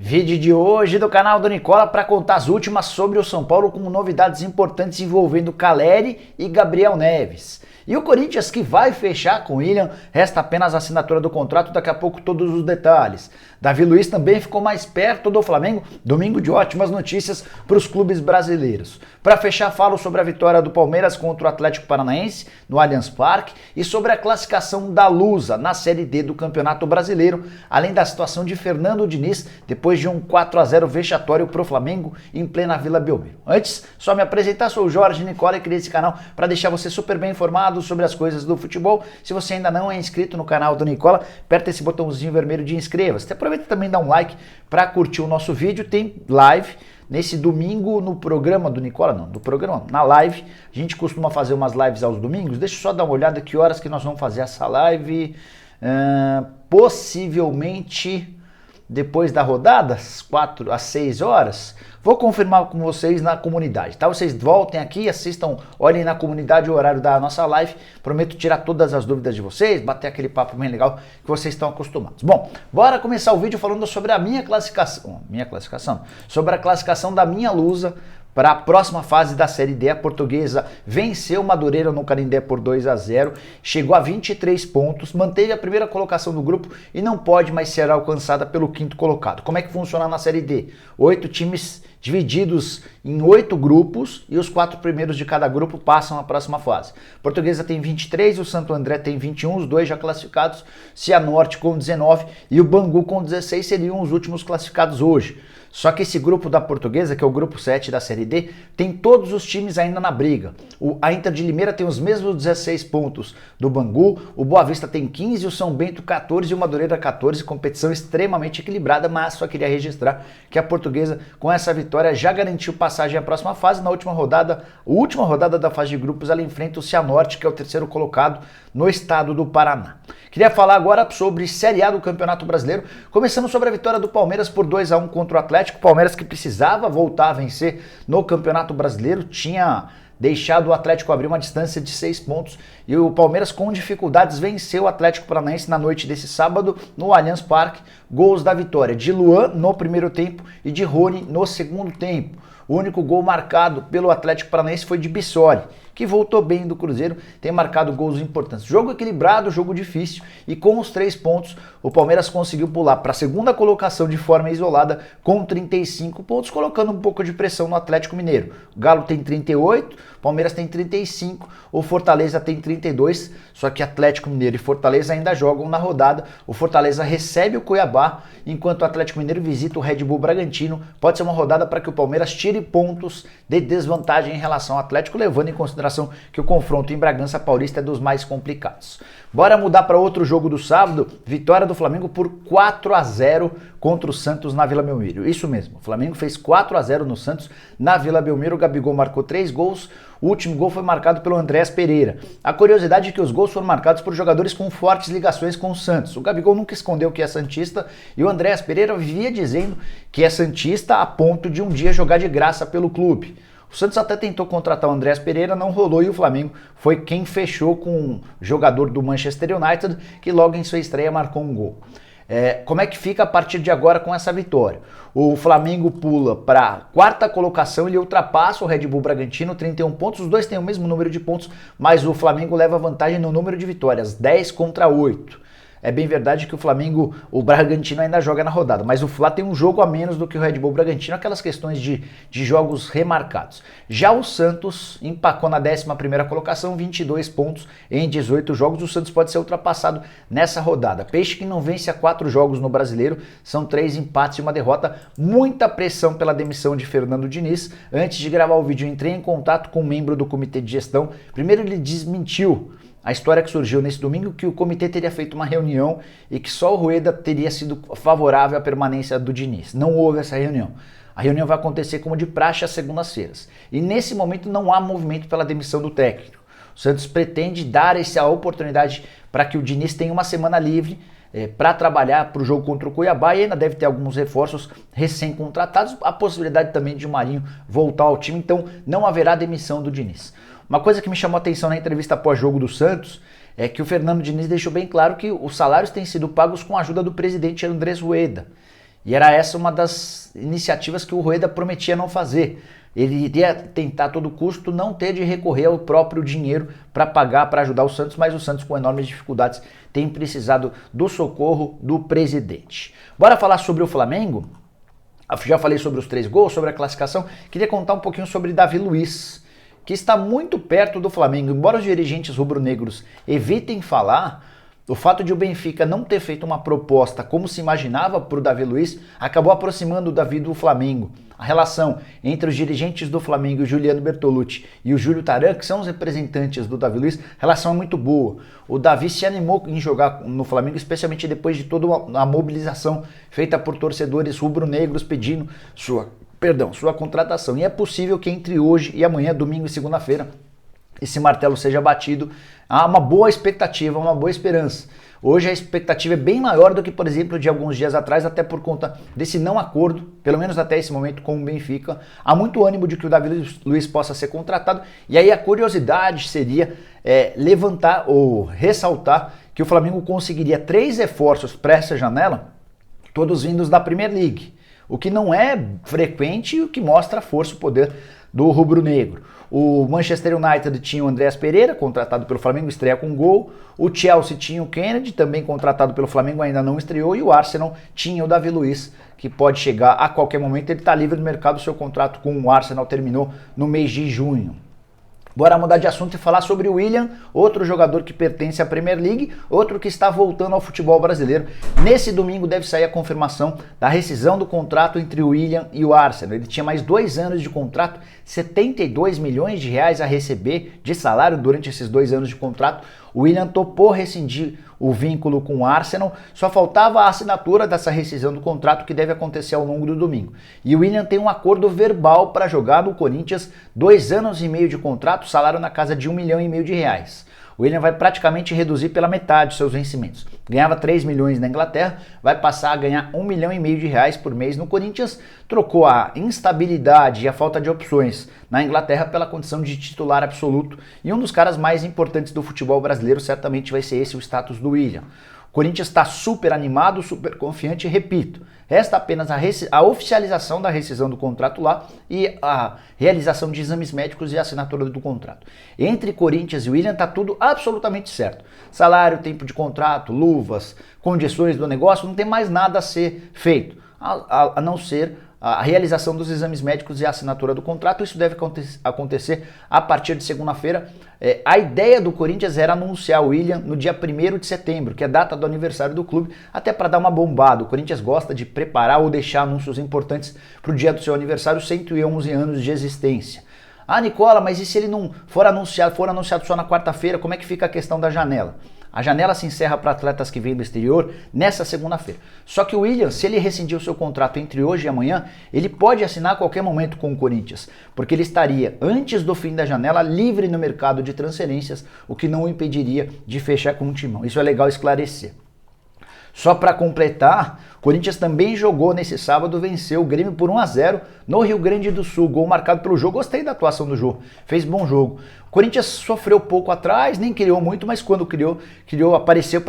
Vídeo de hoje do canal do Nicola para contar as últimas sobre o São Paulo com novidades importantes envolvendo Caleri e Gabriel Neves. E o Corinthians que vai fechar com o William, resta apenas a assinatura do contrato, daqui a pouco todos os detalhes. Davi Luiz também ficou mais perto do Flamengo, domingo de ótimas notícias para os clubes brasileiros. Para fechar, falo sobre a vitória do Palmeiras contra o Atlético Paranaense no Allianz Parque e sobre a classificação da Lusa na Série D do Campeonato Brasileiro, além da situação de Fernando Diniz depois de um 4-0 vexatório para o Flamengo em plena Vila Belmiro. Antes, só me apresentar, sou o Jorge Nicola e criei esse canal para deixar você super bem informado sobre as coisas do futebol. Se você ainda não é inscrito no canal do Nicola, aperta esse botãozinho vermelho de inscreva-se. Aproveita também dar um like para curtir o nosso vídeo. Tem live nesse domingo no programa do Nicola, não, do programa, na live. A gente costuma fazer umas lives aos domingos. Deixa eu só dar uma olhada que horas que nós vamos fazer essa live. Possivelmente depois da rodada, às 4 às 6 horas. Vou confirmar com vocês na comunidade, tá? Vocês voltem aqui, assistam, olhem na comunidade o horário da nossa live. Prometo tirar todas as dúvidas de vocês, bater aquele papo bem legal que vocês estão acostumados. Bom, bora começar o vídeo falando sobre a minha classificação, sobre a classificação da minha Lusa para a próxima fase da Série D. A Portuguesa venceu o Madureira no Canindé por 2-0, chegou a 23 pontos, manteve a primeira colocação do grupo e não pode mais ser alcançada pelo quinto colocado. Como é que funciona na Série D? 8 times divididos em 8 grupos e os 4 primeiros de cada grupo passam à próxima fase. A Portuguesa tem 23, o Santo André tem 21, os dois já classificados, Cianorte com 19 e o Bangu com 16 seriam os últimos classificados hoje. Só que esse grupo da Portuguesa, que é o grupo 7 da Série D, tem todos os times ainda na briga. A Inter de Limeira tem os mesmos 16 pontos do Bangu, o Boa Vista tem 15, o São Bento 14 e o Madureira 14, competição extremamente equilibrada, mas só queria registrar que a Portuguesa, com essa vitória, já garantiu passagem à próxima fase. Na última rodada da fase de grupos, ela enfrenta o Cianorte, que é o terceiro colocado no estado do Paraná. Queria falar agora sobre Série A do Campeonato Brasileiro, começando sobre a vitória do Palmeiras por 2-1 contra o Atlético. Palmeiras que precisava voltar a vencer no Campeonato Brasileiro, tinha deixado o Atlético abrir uma distância de 6 pontos e o Palmeiras com dificuldades venceu o Atlético Paranaense na noite desse sábado no Allianz Parque. Gols da vitória de Luan no primeiro tempo e de Rony no segundo tempo. O único gol marcado pelo Atlético Paranaense foi de Bissoli, que voltou bem do Cruzeiro, tem marcado gols importantes. Jogo equilibrado, jogo difícil, e com os 3 pontos, o Palmeiras conseguiu pular para a segunda colocação de forma isolada com 35 pontos, colocando um pouco de pressão no Atlético Mineiro. O Galo tem 38, o Palmeiras tem 35, o Fortaleza tem 32, só que Atlético Mineiro e Fortaleza ainda jogam na rodada. O Fortaleza recebe o Cuiabá, enquanto o Atlético Mineiro visita o Red Bull Bragantino. Pode ser uma rodada para que o Palmeiras tire pontos de desvantagem em relação ao Atlético, levando em consideração que o confronto em Bragança Paulista é dos mais complicados. Bora mudar para outro jogo do sábado, vitória do Flamengo por 4-0 contra o Santos na Vila Belmiro. Isso mesmo, o Flamengo fez 4-0 no Santos na Vila Belmiro, o Gabigol marcou 3 gols, o último gol foi marcado pelo Andréas Pereira. A curiosidade é que os gols foram marcados por jogadores com fortes ligações com o Santos. O Gabigol nunca escondeu que é santista e o Andréas Pereira vivia dizendo que é santista a ponto de um dia jogar de graça pelo clube. O Santos até tentou contratar o Andréas Pereira, não rolou, e o Flamengo foi quem fechou com um jogador do Manchester United, que logo em sua estreia marcou um gol. Como é que fica a partir de agora com essa vitória? O Flamengo pula para a 4ª colocação, ele ultrapassa o Red Bull Bragantino, 31 pontos, os dois têm o mesmo número de pontos, mas o Flamengo leva vantagem no número de vitórias, 10 contra 8. É bem verdade que o Bragantino ainda joga na rodada, mas o Fla tem um jogo a menos do que o Red Bull Bragantino, aquelas questões de jogos remarcados. Já o Santos empacou na 11ª colocação, 22 pontos em 18 jogos. O Santos pode ser ultrapassado nessa rodada. Peixe que não vence há 4 jogos no Brasileiro, são 3 empates e uma derrota. Muita pressão pela demissão de Fernando Diniz. Antes de gravar o vídeo, entrei em contato com um membro do comitê de gestão. Primeiro ele desmentiu a história que surgiu nesse domingo, que o comitê teria feito uma reunião e que só o Rueda teria sido favorável à permanência do Diniz. Não houve essa reunião. A reunião vai acontecer como de praxe às segundas-feiras. E nesse momento não há movimento pela demissão do técnico. O Santos pretende dar essa oportunidade para que o Diniz tenha uma semana livre para trabalhar para o jogo contra o Cuiabá, e ainda deve ter alguns reforços recém-contratados, a possibilidade também de o Marinho voltar ao time, então não haverá demissão do Diniz. Uma coisa que me chamou a atenção na entrevista pós-jogo do Santos é que o Fernando Diniz deixou bem claro que os salários têm sido pagos com a ajuda do presidente Andrés Rueda. E era essa uma das iniciativas que o Rueda prometia não fazer. Ele iria tentar a todo custo não ter de recorrer ao próprio dinheiro para pagar, para ajudar o Santos, mas o Santos, com enormes dificuldades, tem precisado do socorro do presidente. Bora falar sobre o Flamengo? Já falei sobre os 3 gols, sobre a classificação. Queria contar um pouquinho sobre Davi Luiz, que está muito perto do Flamengo. Embora os dirigentes rubro-negros evitem falar, o fato de o Benfica não ter feito uma proposta como se imaginava para o Davi Luiz acabou aproximando o Davi do Flamengo. A relação entre os dirigentes do Flamengo, o Juliano Bertolucci e o Júlio Taran, que são os representantes do Davi Luiz, a relação é muito boa. O Davi se animou em jogar no Flamengo, especialmente depois de toda a mobilização feita por torcedores rubro-negros pedindo sua contratação. E é possível que entre hoje e amanhã, domingo e segunda-feira, esse martelo seja batido. Há uma boa expectativa, uma boa esperança. Hoje a expectativa é bem maior do que, por exemplo, de alguns dias atrás, até por conta desse não acordo, pelo menos até esse momento, com o Benfica. Há muito ânimo de que o Davi Luiz possa ser contratado, e aí a curiosidade seria levantar ou ressaltar que o Flamengo conseguiria 3 reforços para essa janela, todos vindos da Premier League, o que não é frequente e o que mostra a força e o poder do rubro-negro. O Manchester United tinha o Andreas Pereira, contratado pelo Flamengo, estreia com gol. O Chelsea tinha o Kennedy, também contratado pelo Flamengo, ainda não estreou. E o Arsenal tinha o Davi Luiz, que pode chegar a qualquer momento. Ele está livre do mercado, seu contrato com o Arsenal terminou no mês de junho. Bora mudar de assunto e falar sobre o William, outro jogador que pertence à Premier League, outro que está voltando ao futebol brasileiro. Nesse domingo deve sair a confirmação da rescisão do contrato entre o William e o Arsenal. Ele tinha mais 2 anos de contrato, 72 milhões de reais a receber de salário durante esses 2 anos de contrato. O William topou rescindir o vínculo com o Arsenal, só faltava a assinatura dessa rescisão do contrato, que deve acontecer ao longo do domingo. E o William tem um acordo verbal para jogar no Corinthians, 2 anos e meio de contrato, salário na casa de 1,5 milhão de reais. O William vai praticamente reduzir pela metade seus vencimentos. Ganhava 3 milhões na Inglaterra, vai passar a ganhar 1,5 milhão de reais por mês no Corinthians. Trocou a instabilidade e a falta de opções na Inglaterra pela condição de titular absoluto. E um dos caras mais importantes do futebol brasileiro certamente vai ser esse o status do William. O Corinthians está super animado, super confiante, e repito, resta apenas a oficialização da rescisão do contrato lá e a realização de exames médicos e a assinatura do contrato. Entre Corinthians e William está tudo absolutamente certo. Salário, tempo de contrato, luvas, condições do negócio, não tem mais nada a ser feito, a não ser a realização dos exames médicos e a assinatura do contrato. Isso deve acontecer a partir de segunda-feira. A ideia do Corinthians era anunciar o William no dia 1º de setembro, que é a data do aniversário do clube, até para dar uma bombada. O Corinthians gosta de preparar ou deixar anúncios importantes para o dia do seu aniversário, 111 anos de existência. Ah, Nicola, mas e se ele não for anunciado só na quarta-feira, como é que fica a questão da janela? A janela se encerra para atletas que vêm do exterior nessa segunda-feira. Só que o William, se ele rescindir o seu contrato entre hoje e amanhã, ele pode assinar a qualquer momento com o Corinthians, porque ele estaria, antes do fim da janela, livre no mercado de transferências, o que não o impediria de fechar com o Timão. Isso é legal esclarecer. Só para completar, o Corinthians também jogou nesse sábado, venceu o Grêmio por 1-0 no Rio Grande do Sul, gol marcado pelo jogo. Gostei da atuação do jogo, fez bom jogo. O Corinthians sofreu pouco atrás, nem criou muito, mas quando criou apareceu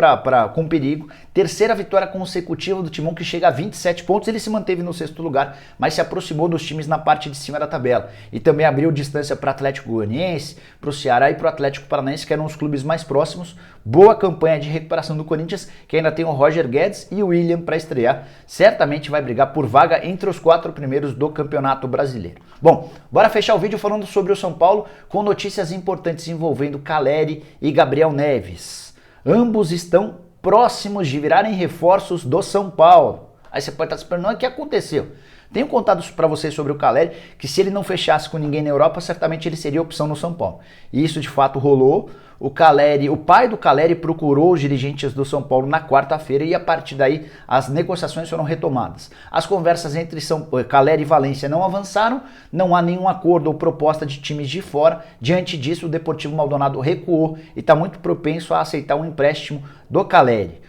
com perigo. Terceira vitória consecutiva do Timão, que chega a 27 pontos. Ele se manteve no 6º lugar, mas se aproximou dos times na parte de cima da tabela. E também abriu distância para o Atlético Goianiense, para o Ceará e para o Atlético Paranaense, que eram os clubes mais próximos. Boa campanha de recuperação do Corinthians, que ainda tem o Roger Guedes e o William para estrear. Certamente vai brigar por vaga entre os 4 primeiros do Campeonato Brasileiro. Bom, bora fechar o vídeo falando sobre o São Paulo com notícias importantes envolvendo Caleri e Gabriel Neves. Ambos estão próximos de virarem reforços do São Paulo. Aí você pode estar se perguntando o que aconteceu. Tenho contado para vocês sobre o Caleri, que se ele não fechasse com ninguém na Europa, certamente ele seria opção no São Paulo. E isso de fato rolou. O pai do Caleri procurou os dirigentes do São Paulo na quarta-feira e a partir daí as negociações foram retomadas. As conversas entre Caleri e Valência não avançaram, não há nenhum acordo ou proposta de times de fora. Diante disso, o Deportivo Maldonado recuou e está muito propenso a aceitar um empréstimo do Caleri.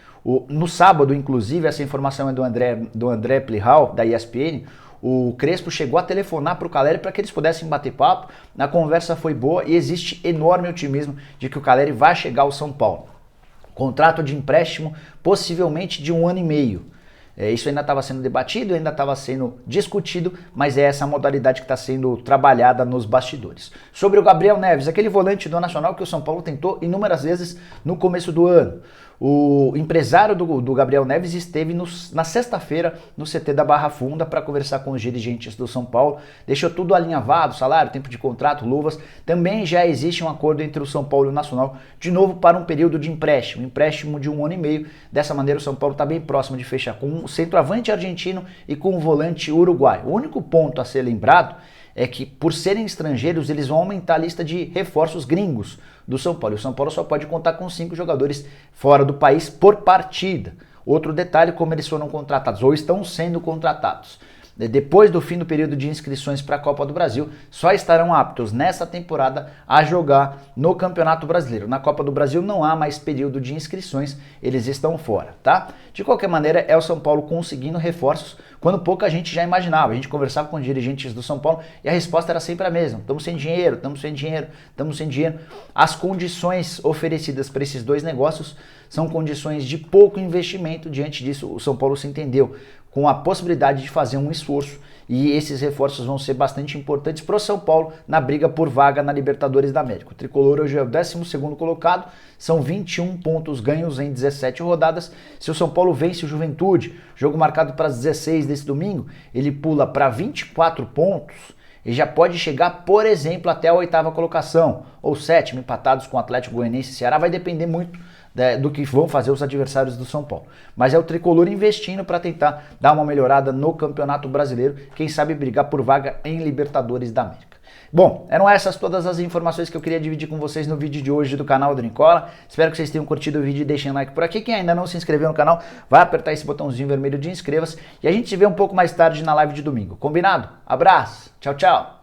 No sábado, inclusive, essa informação é do André Plihal, da ESPN, o Crespo chegou a telefonar para o Caleri para que eles pudessem bater papo. A conversa foi boa e existe enorme otimismo de que o Caleri vai chegar ao São Paulo. Contrato de empréstimo possivelmente de 1 ano e meio. Isso ainda estava sendo debatido, ainda estava sendo discutido, mas é essa modalidade que está sendo trabalhada nos bastidores. Sobre o Gabriel Neves, aquele volante do Nacional que o São Paulo tentou inúmeras vezes no começo do ano. O empresário do Gabriel Neves esteve na sexta-feira no CT da Barra Funda para conversar com os dirigentes do São Paulo, deixou tudo alinhavado, salário, tempo de contrato, luvas. Também já existe um acordo entre o São Paulo e o Nacional, de novo para um período de empréstimo, de 1 ano e meio. Dessa maneira o São Paulo está bem próximo de fechar com o centroavante argentino e com o volante uruguaio. O único ponto a ser lembrado é que, por serem estrangeiros, eles vão aumentar a lista de reforços gringos do São Paulo. E o São Paulo só pode contar com 5 jogadores fora do país por partida. Outro detalhe, como eles foram contratados ou estão sendo contratados depois do fim do período de inscrições para a Copa do Brasil, só estarão aptos nessa temporada a jogar no Campeonato Brasileiro. Na Copa do Brasil não há mais período de inscrições, eles estão fora, tá? De qualquer maneira, é o São Paulo conseguindo reforços quando pouca gente já imaginava. A gente conversava com os dirigentes do São Paulo e a resposta era sempre a mesma: estamos sem dinheiro, estamos sem dinheiro, estamos sem dinheiro. As condições oferecidas para esses dois negócios são condições de pouco investimento. Diante disso, o São Paulo se entendeu com a possibilidade de fazer um esforço, e esses reforços vão ser bastante importantes para o São Paulo na briga por vaga na Libertadores da América. O Tricolor hoje é o 12º colocado, são 21 pontos ganhos em 17 rodadas. Se o São Paulo vence o Juventude, jogo marcado para as 16 desse domingo, ele pula para 24 pontos e já pode chegar, por exemplo, até a 8ª colocação, ou 7º, empatados com o Atlético Goianiense e Ceará. Vai depender muito do que vão fazer os adversários do São Paulo. Mas é o Tricolor investindo para tentar dar uma melhorada no Campeonato Brasileiro, quem sabe brigar por vaga em Libertadores da América. Bom, eram essas todas as informações que eu queria dividir com vocês no vídeo de hoje do canal do Nicola. Espero que vocês tenham curtido o vídeo e deixem um like por aqui. Quem ainda não se inscreveu no canal, vai apertar esse botãozinho vermelho de inscreva-se e a gente se vê um pouco mais tarde na live de domingo. Combinado? Abraço, tchau, tchau!